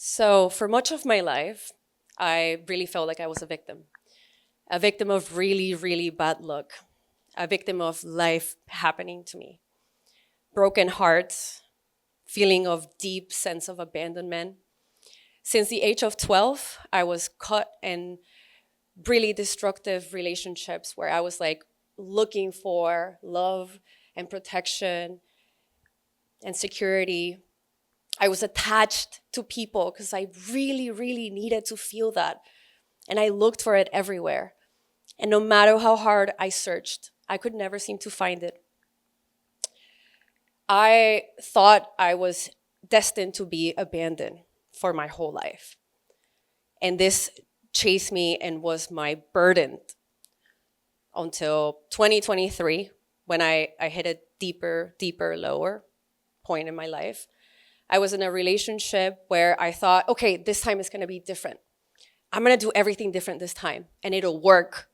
So, for much of my life, I really felt like I was a victim of really, really bad luck, a victim of life happening to me. Broken hearts, feeling of deep sense of abandonment. Since the age of 12, I was caught in really destructive relationships where I was like looking for love and protection and security. I was attached to people because I really, really needed to feel that. And I looked for it everywhere. And no matter how hard I searched, I could never seem to find it. I thought I was destined to be abandoned for my whole life. And this chased me and was my burden until 2023 when I hit a deeper, lower point in my life. I was in a relationship where I thought, okay, this time is gonna be different. I'm gonna do everything different this time and it'll work.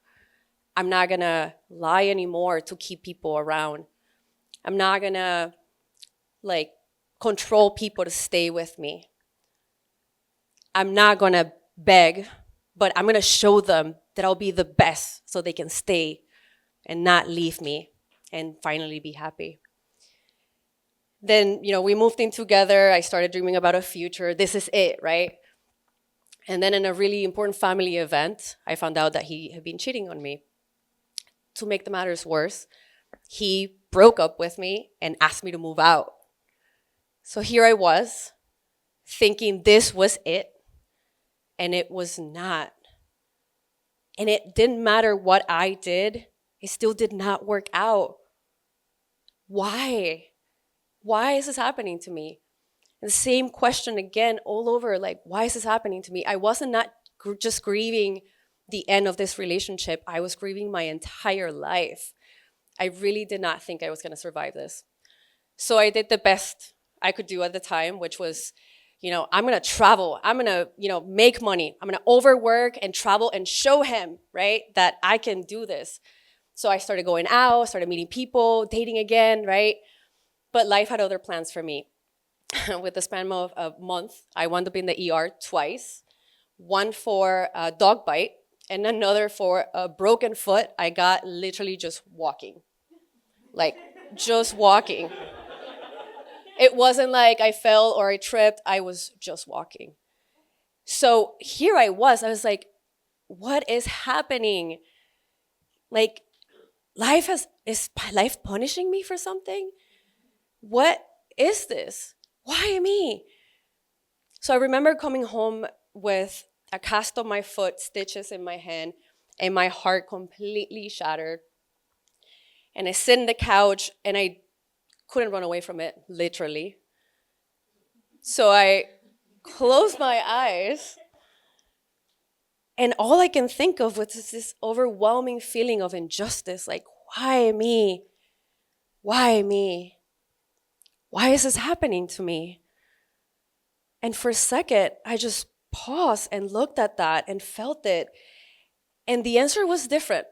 I'm not gonna lie anymore to keep people around. I'm not gonna like control people to stay with me. I'm not gonna beg, but I'm gonna show them that I'll be the best so they can stay and not leave me and finally be happy. Then, we moved in together. I started dreaming about a future. This is it, right? And then in a really important family event, I found out that he had been cheating on me. To make the matters worse, he broke up with me and asked me to move out. So here I was, thinking this was it, and it was not. And it didn't matter what I did, it still did not work out. Why? Why is this happening to me? And the same question again all over, like, why is this happening to me? I wasn't not just grieving the end of this relationship. I was grieving my entire life. I really did not think I was going to survive this. So I did the best I could do at the time, which was, I'm going to travel. I'm going to, make money. I'm going to overwork and travel and show him, right, that I can do this. So I started going out, started meeting people, dating again, right? But life had other plans for me. With the span of a month, I wound up in the ER twice, one for a dog bite and another for a broken foot. I got literally just walking, like just walking. It wasn't like I fell or I tripped. I was just walking. So here I was like, what is happening? Like, is life punishing me for something? What is this? Why me? So I remember coming home with a cast on my foot, stitches in my hand, and my heart completely shattered. And I sit in the couch and I couldn't run away from it, literally. So I closed my eyes and all I can think of was this overwhelming feeling of injustice. Like, why me? Why me? Why is this happening to me? And for a second, I just paused and looked at that and felt it. And the answer was different.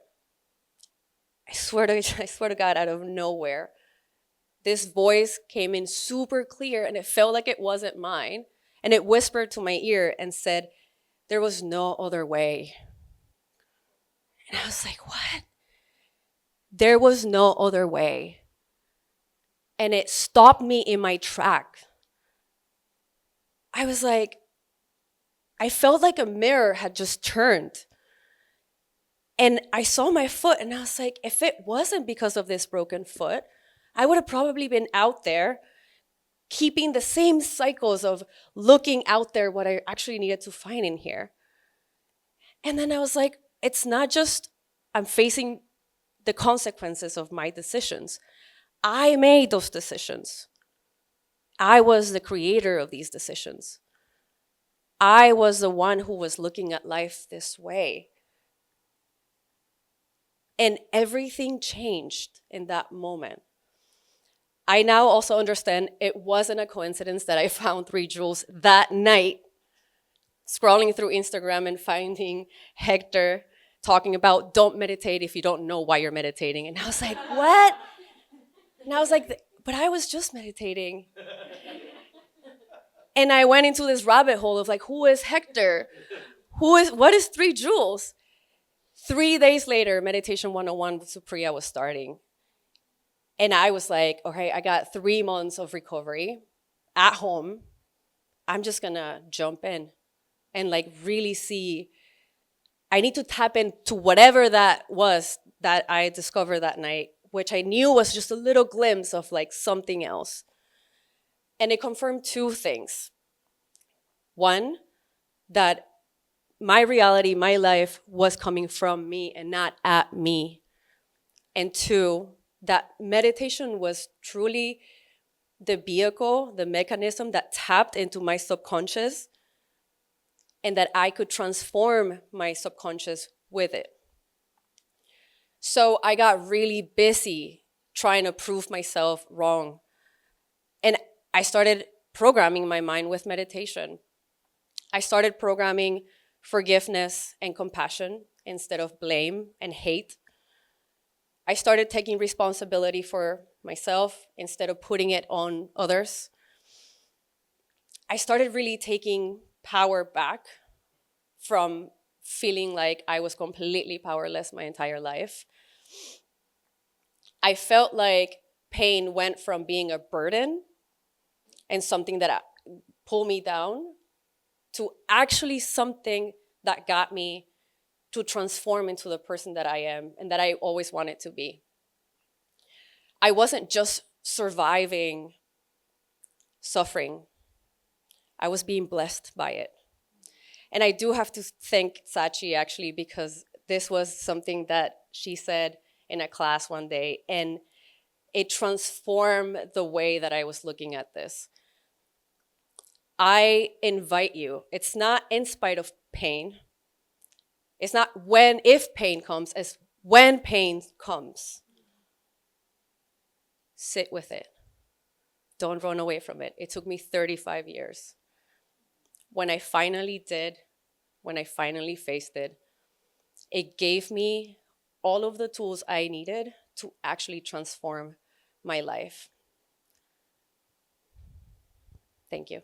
I swear to God, out of nowhere, this voice came in super clear and it felt like it wasn't mine. And it whispered to my ear and said, there was no other way. And I was like, what? There was no other way. And it stopped me in my track. I was like, I felt like a mirror had just turned. And I saw my foot and I was like, if it wasn't because of this broken foot, I would have probably been out there keeping the same cycles of looking out there what I actually needed to find in here. And then I was like, it's not just I'm facing the consequences of my decisions. I made those decisions. I was the creator of these decisions. I was the one who was looking at life this way. And everything changed in that moment. I now also understand it wasn't a coincidence that I found 3 jewels that night, scrolling through Instagram and finding Hector talking about don't meditate if you don't know why you're meditating. And I was like, what? And I was like, but I was just meditating. And I went into this rabbit hole of like, who is Hector? What is 3 joules? 3 days later, Meditation 101 with Supriya was starting. And I was like, okay, I got 3 months of recovery at home. I'm just gonna jump in and like really see. I need to tap into whatever that was that I discovered that night, which I knew was just a little glimpse of like something else. And it confirmed 2 things. One, that my reality, my life was coming from me and not at me. And 2, that meditation was truly the vehicle, the mechanism that tapped into my subconscious, and that I could transform my subconscious with it. So I got really busy trying to prove myself wrong. And I started programming my mind with meditation. I started programming forgiveness and compassion instead of blame and hate. I started taking responsibility for myself instead of putting it on others. I started really taking power back from feeling like I was completely powerless my entire life. I felt like pain went from being a burden and something that pulled me down to actually something that got me to transform into the person that I am and that I always wanted to be. I wasn't just surviving suffering. I was being blessed by it. And I do have to thank Sachi actually, because this was something that she said in a class one day, and it transformed the way that I was looking at this. I invite you, it's not in spite of pain. It's not if pain comes, it's when pain comes. Sit with it. Don't run away from it. It took me 35 years. When I finally did, when I finally faced it, it gave me all of the tools I needed to actually transform my life. Thank you.